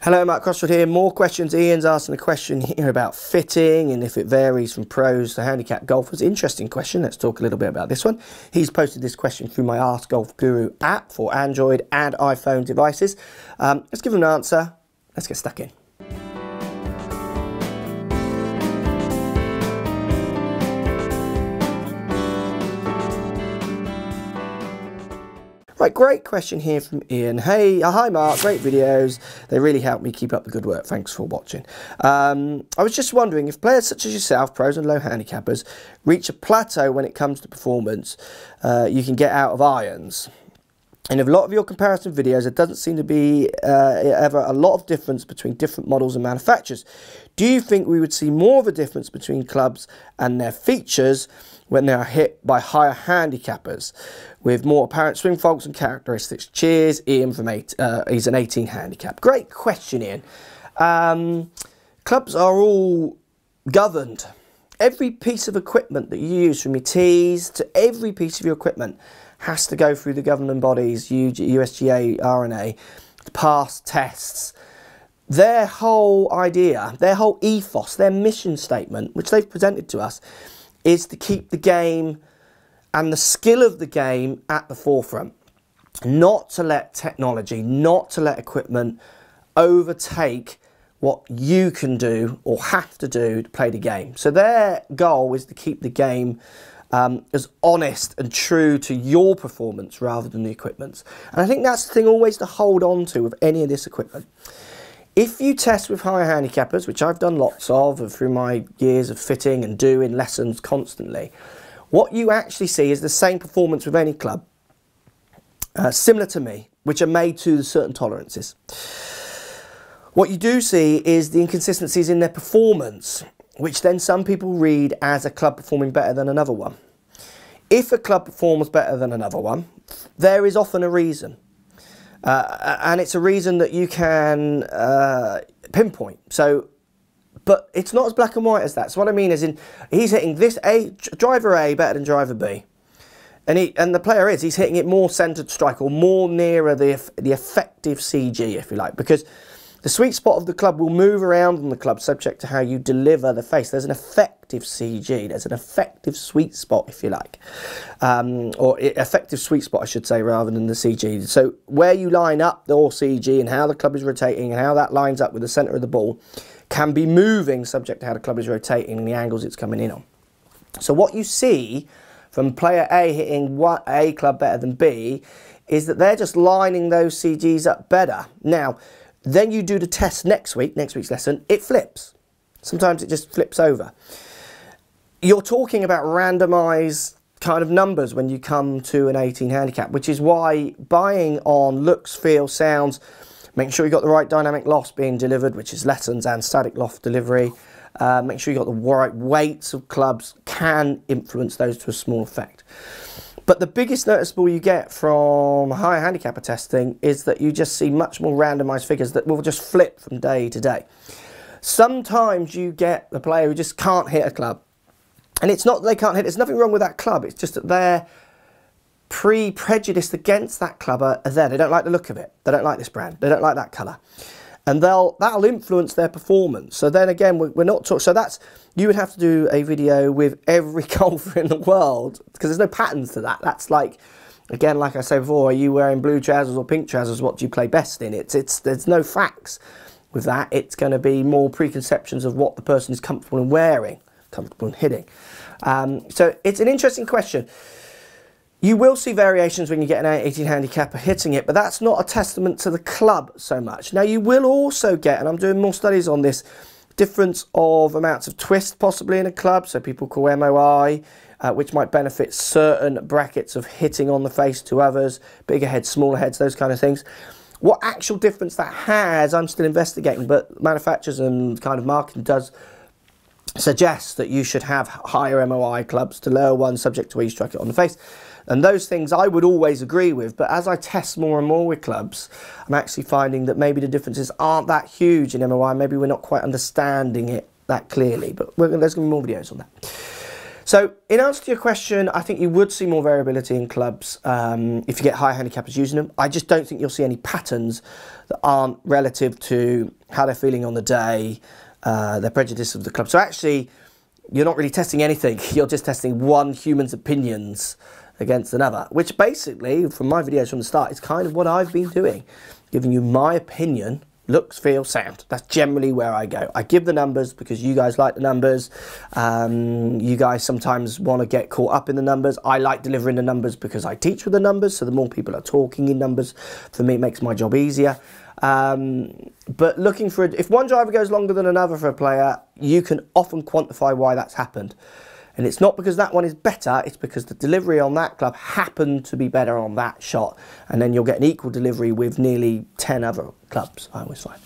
Hello, Mark Crossfield here. More questions. Ian's asking a question here about fitting and if it varies from pros to handicap golfers. Interesting question. Let's talk a little bit about this one. He's posted this question through my AskGolfGuru app for Android and iPhone devices. Let's give him an answer. Let's get stuck in. Right, great question here from Ian. Hey, hi Mark, great videos. They really help me keep up the good work. Thanks for watching. I was just wondering if players such as yourself, pros and low handicappers, reach a plateau when it comes to performance you can get out of irons. In a lot of your comparison videos, there doesn't seem to be ever a lot of difference between different models and manufacturers. Do you think we would see more of a difference between clubs and their features when they are hit by higher handicappers with more apparent swing faults and characteristics? Cheers, Ian from he's an 18 handicap. Great question, Ian. Clubs are all governed. Every piece of equipment that you use, from your tees to every piece of your equipment, has to go through the governing bodies, USGA, RNA, to pass tests. Their whole idea, their whole ethos, their mission statement, which they've presented to us, is to keep the game and the skill of the game at the forefront. Not to let technology, not to let equipment overtake what you can do or have to do to play the game. So their goal is to keep the game as honest and true to your performance rather than the equipment's. And I think that's the thing always to hold on to with any of this equipment. If you test with higher handicappers, which I've done lots of through my years of fitting and doing lessons constantly, what you actually see is the same performance with any club, similar to me, which are made to certain tolerances. What you do see is the inconsistencies in their performance, which then some people read as a club performing better than another one. If a club performs better than another one, there is often a reason. And it's a reason that you can pinpoint. But it's not as black and white as that. So what I mean is, he's hitting this driver A better than driver B. And the player he's hitting it more centred strike, or more nearer the effective CG, if you like, because the sweet spot of the club will move around on the club subject to how you deliver the face. There's an effective CG, there's an effective sweet spot, if you like. Or effective sweet spot, I should say, rather than the CG. So where you line up the CG and how the club is rotating and how that lines up with the centre of the ball can be moving subject to how the club is rotating and the angles it's coming in on. So what you see from player A hitting A club better than B is that they're just lining those CGs up better. Now, then you do the test next week's lesson, it flips. Sometimes it just flips over. You're talking about randomised kind of numbers when you come to an 18 handicap, which is why buying on looks, feel, sounds, making sure you've got the right dynamic loft being delivered, which is lessons and static loft delivery, make sure you've got the right weights of clubs, can influence those to a small effect. But the biggest noticeable you get from higher handicapper testing is that you just see much more randomised figures that will just flip from day to day. Sometimes you get the player who just can't hit a club. And it's not that they can't hit, there's nothing wrong with that club, it's just that they're prejudiced against that club are there. They don't like the look of it, they don't like this brand, they don't like that colour. And that'll influence their performance. So then again, we're not talking, so that's, you would have to do a video with every golfer in the world, because there's no patterns to that. That's like, again, like I said before, are you wearing blue trousers or pink trousers? What do you play best in? There's no facts with that. It's going to be more preconceptions of what the person is comfortable in wearing, comfortable in hitting. So it's an interesting question. You will see variations when you get an 18 handicapper hitting it, but that's not a testament to the club so much. Now you will also get, and I'm doing more studies on this, difference of amounts of twist possibly in a club, so people call MOI, which might benefit certain brackets of hitting on the face to others, bigger heads, smaller heads, those kind of things. What actual difference that has, I'm still investigating, but manufacturers and kind of marketing does suggest that you should have higher MOI clubs to lower ones subject to where you strike it on the face. And those things I would always agree with, but as I test more and more with clubs, I'm actually finding that maybe the differences aren't that huge in MOI. Maybe we're not quite understanding it that clearly, but there's going to be more videos on that. So in answer to your question, I think you would see more variability in clubs if you get high handicappers using them. I just don't think you'll see any patterns that aren't relative to how they're feeling on the day, their prejudice of the club. So actually, you're not really testing anything. You're just testing one human's opinions against another, which basically, from my videos from the start, is kind of what I've been doing, giving you my opinion. Looks, feel, sound. That's generally where I go. I give the numbers because you guys like the numbers. You guys sometimes want to get caught up in the numbers. I like delivering the numbers because I teach with the numbers. So the more people are talking in numbers, for me, it makes my job easier. But looking for, if one driver goes longer than another for a player, you can often quantify why that's happened. And it's not because that one is better, it's because the delivery on that club happened to be better on that shot. And then you'll get an equal delivery with nearly 10 other clubs, I always find.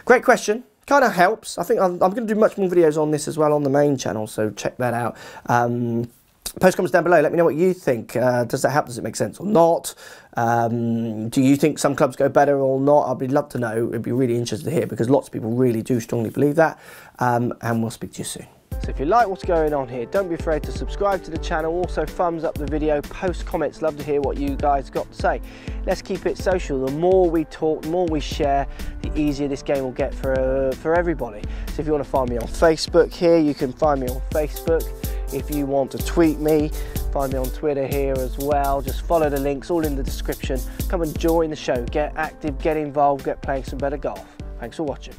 Great question. Kind of helps. I think I'm going to do much more videos on this as well on the main channel, so check that out. Post comments down below, let me know what you think. Does that help? Does it make sense or not? Do you think some clubs go better or not? I'd love to know. It'd be really interesting to hear because lots of people really do strongly believe that. And we'll speak to you soon. So if you like what's going on here, don't be afraid to subscribe to the channel. Also thumbs up the video, post comments. Love to hear what you guys got to say. Let's keep it social. The more we talk, the more we share, the easier this game will get for everybody. So if you want to find me on Facebook here, you can find me on Facebook. If you want to tweet me, find me on Twitter here as well. Just follow the links, all in the description. Come and join the show. Get active, get involved, get playing some better golf. Thanks for watching.